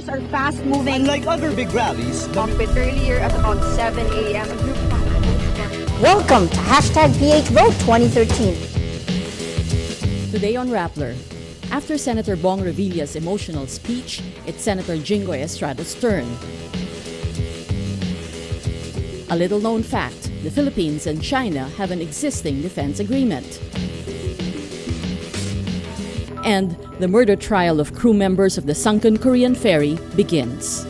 protesters are fast-moving. Unlike other big rallies, Bit earlier at about 7 a.m. Welcome to #PHVote 2013. Today on Rappler, after Senator Bong Revilla's emotional speech, it's Senator Jinggoy Estrada's turn. A little-known fact, the Philippines and China have an existing defense agreement. And the murder trial of crew members of the sunken Korean ferry begins.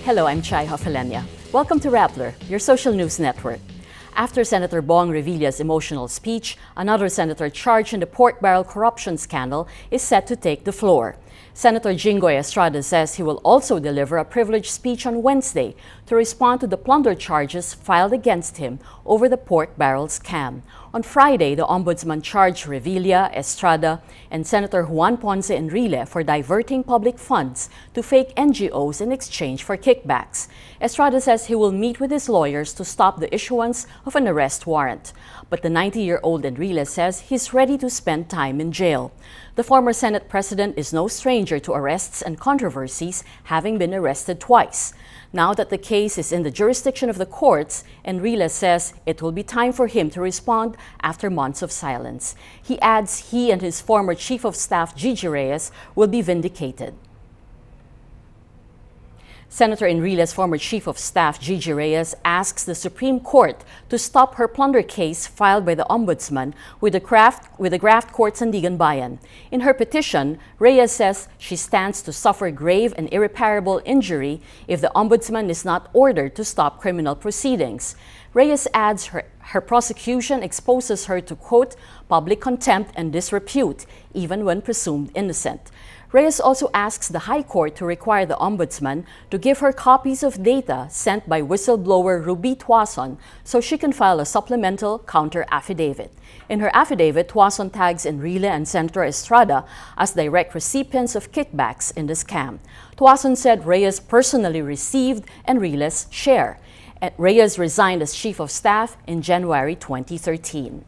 Hello, I'm Chai Hofalenia. Welcome to Rappler, your social news network. After Senator Bong Revilla's emotional speech, another senator charged in the pork barrel corruption scandal is set to take the floor. Senator Jinggoy Estrada says he will also deliver a privileged speech on Wednesday to respond to the plunder charges filed against him over the pork barrel scam. On Friday, the Ombudsman charged Revilla, Estrada, and Senator Juan Ponce Enrile for diverting public funds to fake NGOs in exchange for kickbacks. Estrada says he will meet with his lawyers to stop the issuance of an arrest warrant. But the 90-year-old Enrile says he's ready to spend time in jail. The former Senate president is no stranger to arrests and controversies, having been arrested twice. Now that the case is in the jurisdiction of the courts, Enrile says it will be time for him to respond after months of silence. He adds he and his former Chief of Staff Gigi Reyes will be vindicated. Senator Enrile's former Chief of Staff, Gigi Reyes, asks the Supreme Court to stop her plunder case filed by the Ombudsman with the graft court Sandigan. In her petition, Reyes says she stands to suffer grave and irreparable injury if the Ombudsman is not ordered to stop criminal proceedings. Reyes adds her prosecution exposes her to, quote, public contempt and disrepute, even when presumed innocent. Reyes also asks the High Court to require the Ombudsman to give her copies of data sent by whistleblower Ruby Tuason so she can file a supplemental counter-affidavit. In her affidavit, Tuason tags Enrile and Senator Estrada as direct recipients of kickbacks in the scam. Tuason said Reyes personally received Enrile's share. Reyes resigned as Chief of Staff in January 2013.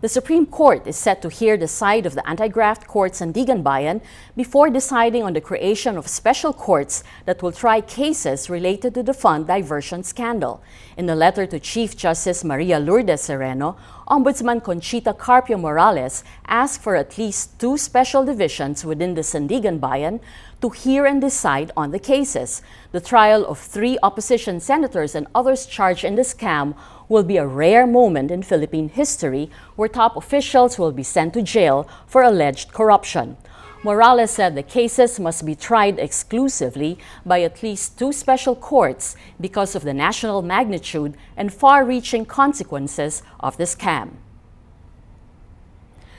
The Supreme Court is set to hear the side of the anti-graft court Sandigan before deciding on the creation of special courts that will try cases related to the fund diversion scandal. In a letter to Chief Justice Maria Lourdes Sereno, Ombudsman Conchita Carpio Morales asked for at least 2 special divisions within the Sandigan to hear and decide on the cases. The trial of 3 opposition senators and others charged in the scam will be a rare moment in Philippine history where top officials will be sent to jail for alleged corruption. Morales said the cases must be tried exclusively by at least 2 special courts because of the national magnitude and far-reaching consequences of the scam.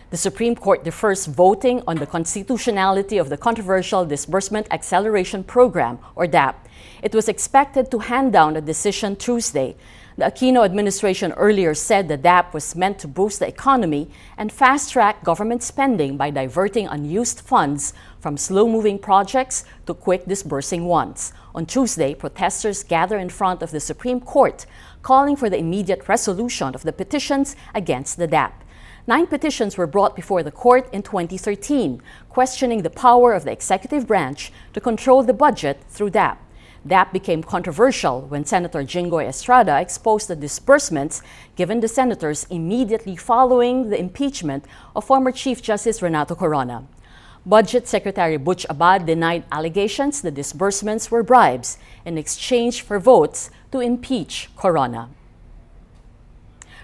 The Supreme Court defers voting on the constitutionality of the controversial Disbursement Acceleration Program, or DAP. It was expected to hand down a decision Tuesday. The Aquino administration earlier said the DAP was meant to boost the economy and fast-track government spending by diverting unused funds from slow-moving projects to quick disbursing ones. On Tuesday, protesters gathered in front of the Supreme Court, calling for the immediate resolution of the petitions against the DAP. 9 petitions were brought before the court in 2013, questioning the power of the executive branch to control the budget through DAP. DAP became controversial when Senator Jinggoy Estrada exposed the disbursements given the senators immediately following the impeachment of former Chief Justice Renato Corona. Budget Secretary Butch Abad denied allegations the disbursements were bribes in exchange for votes to impeach Corona.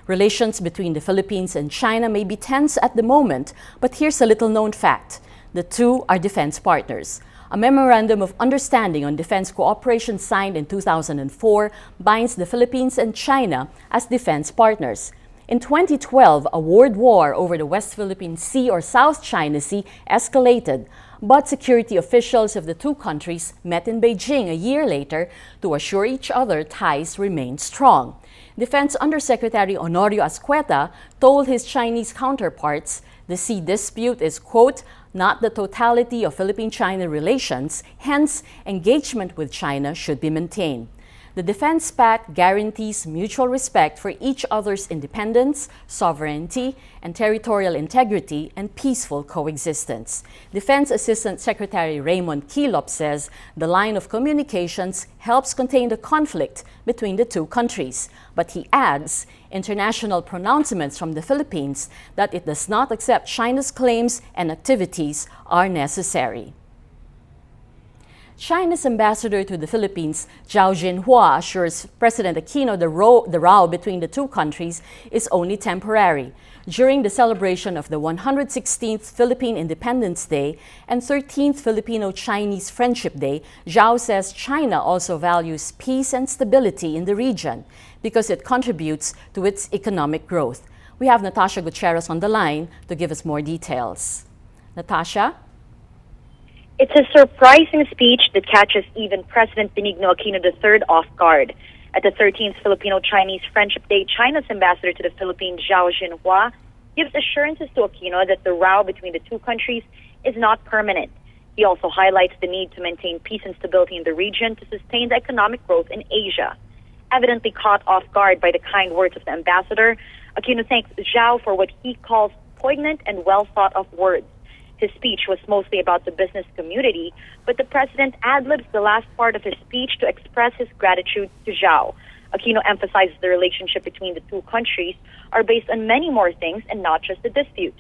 Relations between the Philippines and China may be tense at the moment, but here's a little-known fact. The two are defense partners. A memorandum of understanding on defense cooperation signed in 2004 binds the Philippines and China as defense partners. In 2012, a world war over the West Philippine Sea or South China Sea escalated, but security officials of the two countries met in Beijing a year later to assure each other ties remained strong. Defense Undersecretary Honorio Ascueta told his Chinese counterparts the sea dispute is, quote, not the totality of Philippine-China relations, hence engagement with China should be maintained. The Defense Pact guarantees mutual respect for each other's independence, sovereignty, and territorial integrity and peaceful coexistence. Defense Assistant Secretary Raymond Quilop says the line of communications helps contain the conflict between the two countries. But he adds international pronouncements from the Philippines that it does not accept China's claims and activities are necessary. China's ambassador to the Philippines, Zhao Jinhua, assures President Aquino the row between the two countries is only temporary. During the celebration of the 116th Philippine Independence Day and 13th Filipino-Chinese Friendship Day, Zhao says China also values peace and stability in the region because it contributes to its economic growth. We have Natasha Gutierrez on the line to give us more details. Natasha? It's a surprising speech that catches even President Benigno Aquino III off guard. At the 13th Filipino-Chinese Friendship Day, China's ambassador to the Philippines, Zhao Jinhua, gives assurances to Aquino that the row between the two countries is not permanent. He also highlights the need to maintain peace and stability in the region to sustain the economic growth in Asia. Evidently caught off guard by the kind words of the ambassador, Aquino thanks Zhao for what he calls poignant and well-thought-of words. His speech was mostly about the business community, but the president ad-libs the last part of his speech to express his gratitude to Zhao. Aquino emphasizes the relationship between the two countries are based on many more things and not just a dispute.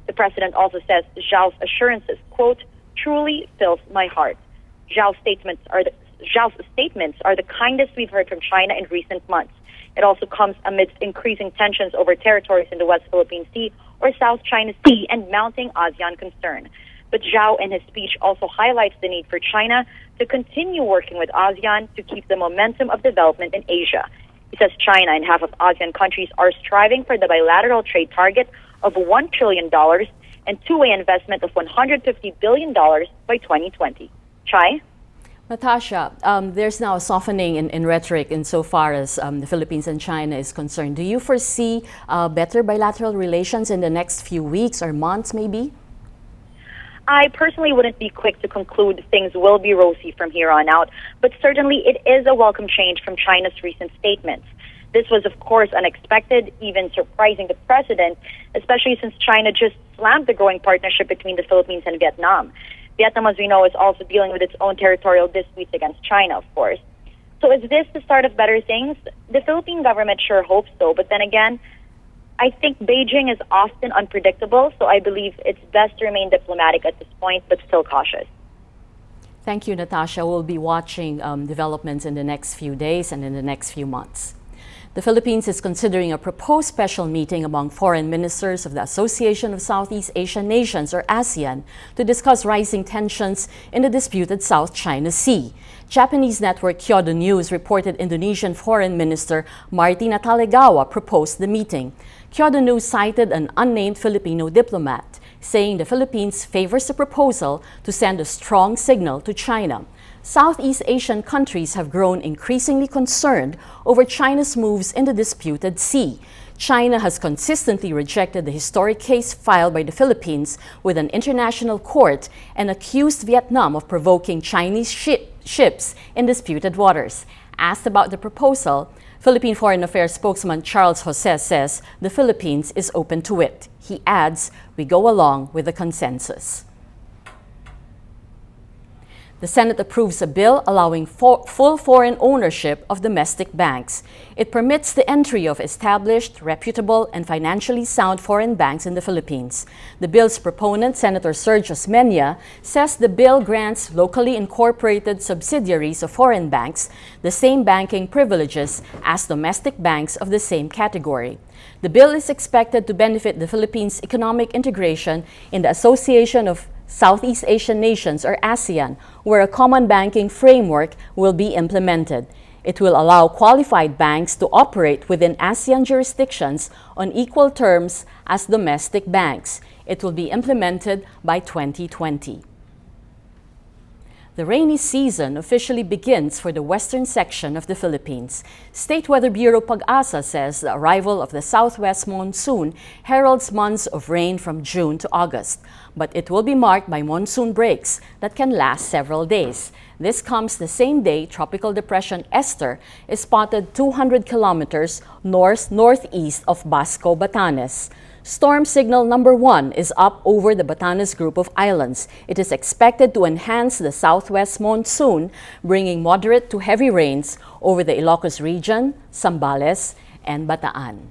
The president also says Zhao's assurances, quote, truly fills my heart. Zhao's statements are the kindest we've heard from China in recent months. It also comes amidst increasing tensions over territories in the West Philippine Sea or South China Sea and mounting ASEAN concern. But Zhao in his speech also highlights the need for China to continue working with ASEAN to keep the momentum of development in Asia. He says China and half of ASEAN countries are striving for the bilateral trade target of $1 trillion and two-way investment of $150 billion by 2020. Chai? Natasha, there's now a softening in rhetoric insofar as the Philippines and China is concerned. Do you foresee better bilateral relations in the next few weeks or months, maybe? I personally wouldn't be quick to conclude things will be rosy from here on out, but certainly it is a welcome change from China's recent statements. This was, of course, unexpected, even surprising the president, especially since China just slammed the growing partnership between the Philippines and Vietnam. Vietnam, as we know, is also dealing with its own territorial disputes against China, of course. So is this the start of better things? The Philippine government sure hopes so, but then again, I think Beijing is often unpredictable, so I believe it's best to remain diplomatic at this point, but still cautious. Thank you, Natasha. We'll be watching developments in the next few days and in the next few months. The Philippines is considering a proposed special meeting among foreign ministers of the Association of Southeast Asian Nations, or ASEAN, to discuss rising tensions in the disputed South China Sea. Japanese network Kyodo News reported Indonesian Foreign Minister Martina Talegawa proposed the meeting. Kyodo News cited an unnamed Filipino diplomat, saying the Philippines favors the proposal to send a strong signal to China. Southeast Asian countries have grown increasingly concerned over China's moves in the disputed sea. China has consistently rejected the historic case filed by the Philippines with an international court and accused Vietnam of provoking Chinese ships in disputed waters. Asked about the proposal, Philippine Foreign Affairs spokesman Charles Jose says the Philippines is open to it. He adds, "We go along with the consensus." The Senate approves a bill allowing full foreign ownership of domestic banks. It permits the entry of established, reputable, and financially sound foreign banks in the Philippines. The bill's proponent, Senator Sergio Osmeña, says the bill grants locally incorporated subsidiaries of foreign banks the same banking privileges as domestic banks of the same category. The bill is expected to benefit the Philippines' economic integration in the Association of Southeast Asian Nations, or ASEAN, where a common banking framework will be implemented. It will allow qualified banks to operate within ASEAN jurisdictions on equal terms as domestic banks. It will be implemented by 2020. The rainy season officially begins for the western section of the Philippines. State Weather Bureau Pag-asa says the arrival of the southwest monsoon heralds months of rain from June to August, but it will be marked by monsoon breaks that can last several days. This comes the same day Tropical Depression Esther is spotted 200 kilometers northeast of Basco, Batanes. Storm signal number 1 is up over the Batanes group of islands. It is expected to enhance the southwest monsoon, bringing moderate to heavy rains over the Ilocos region, Zambales, and Bataan.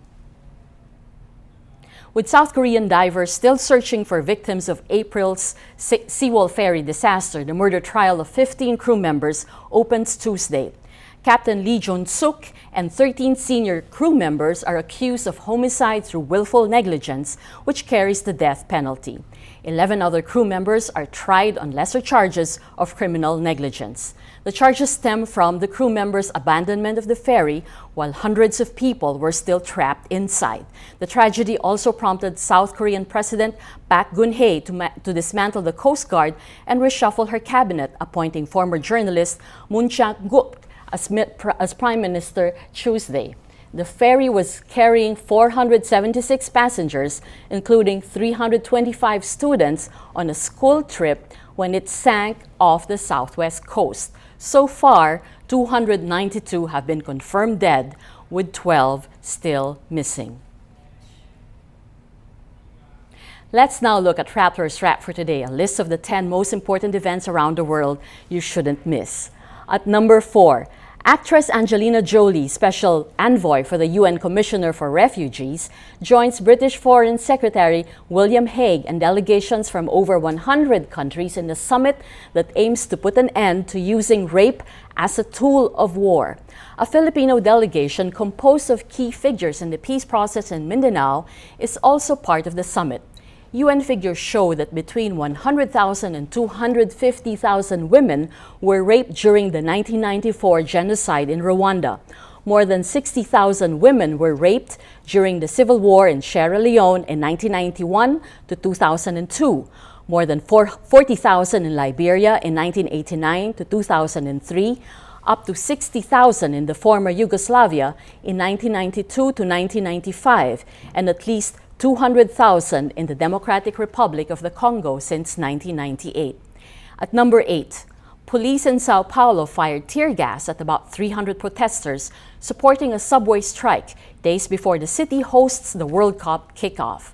With South Korean divers still searching for victims of April's Sewol ferry disaster, the murder trial of 15 crew members opens Tuesday. Captain Lee Joon-Seok and 13 senior crew members are accused of homicide through willful negligence, which carries the death penalty. 11 other crew members are tried on lesser charges of criminal negligence. The charges stem from the crew members' abandonment of the ferry while hundreds of people were still trapped inside. The tragedy also prompted South Korean President Park Geun-hye to dismantle the Coast Guard and reshuffle her cabinet, appointing former journalist Moon Chang-guk as Prime Minister Tuesday. The ferry was carrying 476 passengers, including 325 students, on a school trip when it sank off the southwest coast. So far, 292 have been confirmed dead, with 12 still missing. Let's now look at Rappler's Wrap for today, a list of the 10 most important events around the world you shouldn't miss. At number 4, actress Angelina Jolie, special envoy for the UN Commissioner for Refugees, joins British Foreign Secretary William Hague and delegations from over 100 countries in a summit that aims to put an end to using rape as a tool of war. A Filipino delegation composed of key figures in the peace process in Mindanao is also part of the summit. UN figures show that between 100,000 and 250,000 women were raped during the 1994 genocide in Rwanda. More than 60,000 women were raped during the civil war in Sierra Leone in 1991 to 2002. More than 40,000 in Liberia in 1989 to 2003, up to 60,000 in the former Yugoslavia in 1992 to 1995, and at least 200,000 in the Democratic Republic of the Congo since 1998. At number 8, police in Sao Paulo fired tear gas at about 300 protesters supporting a subway strike days before the city hosts the World Cup kickoff.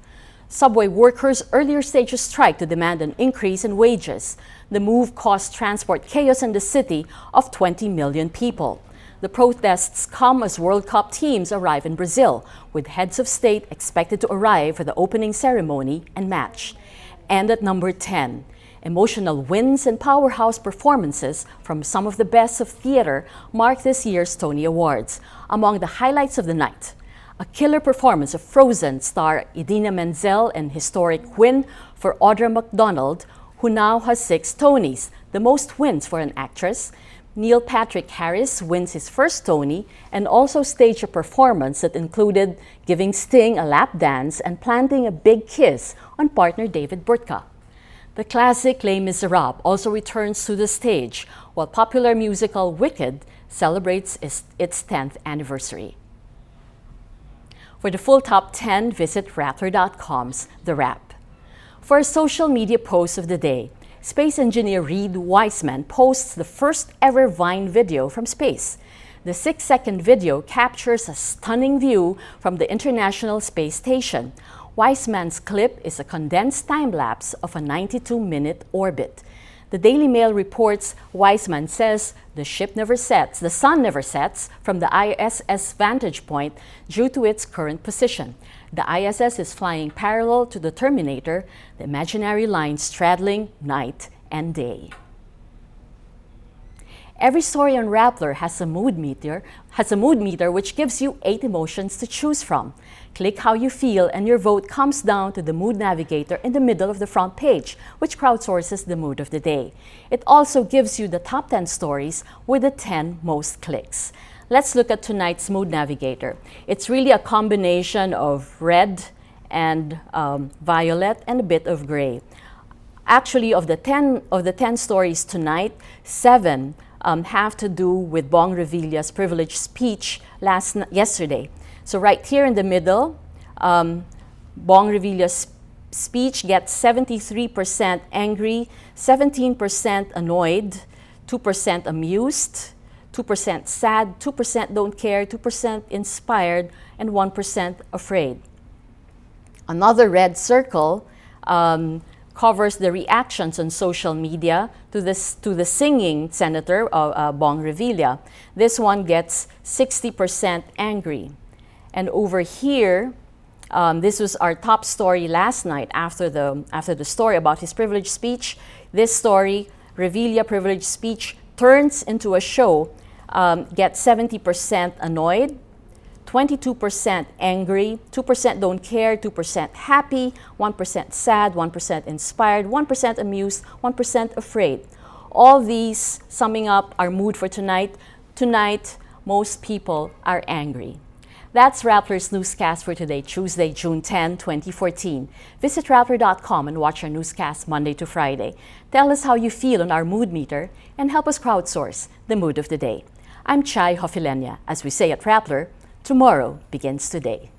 Subway workers earlier staged a strike to demand an increase in wages. The move caused transport chaos in the city of 20 million people. The protests come as World Cup teams arrive in Brazil, with heads of state expected to arrive for the opening ceremony and match. And at number 10, emotional wins and powerhouse performances from some of the best of theater mark this year's Tony Awards. Among the highlights of the night, a killer performance of Frozen star Idina Menzel and historic win for Audra McDonald, who now has 6 Tonys, the most wins for an actress. Neil Patrick Harris wins his first Tony and also staged a performance that included giving Sting a lap dance and planting a big kiss on partner David Burtka. The classic Les Miserables also returns to the stage, while popular musical Wicked celebrates its 10th anniversary. For the full top 10, visit Rappler.com's The Wrap. For a social media post of the day, space engineer Reed Wiseman posts the first ever Vine video from space. The 6-second video captures a stunning view from the International Space Station. Wiseman's clip is a condensed time-lapse of a 92-minute orbit. The Daily Mail reports Wiseman says the sun never sets from the ISS vantage point due to its current position. The ISS is flying parallel to the Terminator, the imaginary line straddling night and day. Every story on Rappler has a mood meter which gives you 8 emotions to choose from. Click how you feel and your vote comes down to the mood navigator in the middle of the front page, which crowdsources the mood of the day. It also gives you the top 10 stories with the 10 most clicks. Let's look at tonight's mood navigator. It's really a combination of red and violet and a bit of gray. Actually, of the 10 stories tonight, 7 have to do with Bong Revilla's privileged speech yesterday. So right here in the middle, Bong Revilla's speech gets 73% angry, 17% annoyed, 2% amused, 2% sad, 2% don't care, 2% inspired, and 1% afraid. Another red circle covers the reactions on social media to the singing Senator Bong Revilla. This one gets 60% angry. And over here, this was our top story last night after the story about his privileged speech. This story, Revilla privileged speech, turns into a show, gets 70% annoyed, 22% angry, 2% don't care, 2% happy, 1% sad, 1% inspired, 1% amused, 1% afraid. All these, summing up our mood for tonight. Tonight, most people are angry. That's Rappler's newscast for today, Tuesday, June 10, 2014. Visit Rappler.com and watch our newscast Monday to Friday. Tell us how you feel on our mood meter and help us crowdsource the mood of the day. I'm Chai Hofilenya. As we say at Rappler, tomorrow begins today.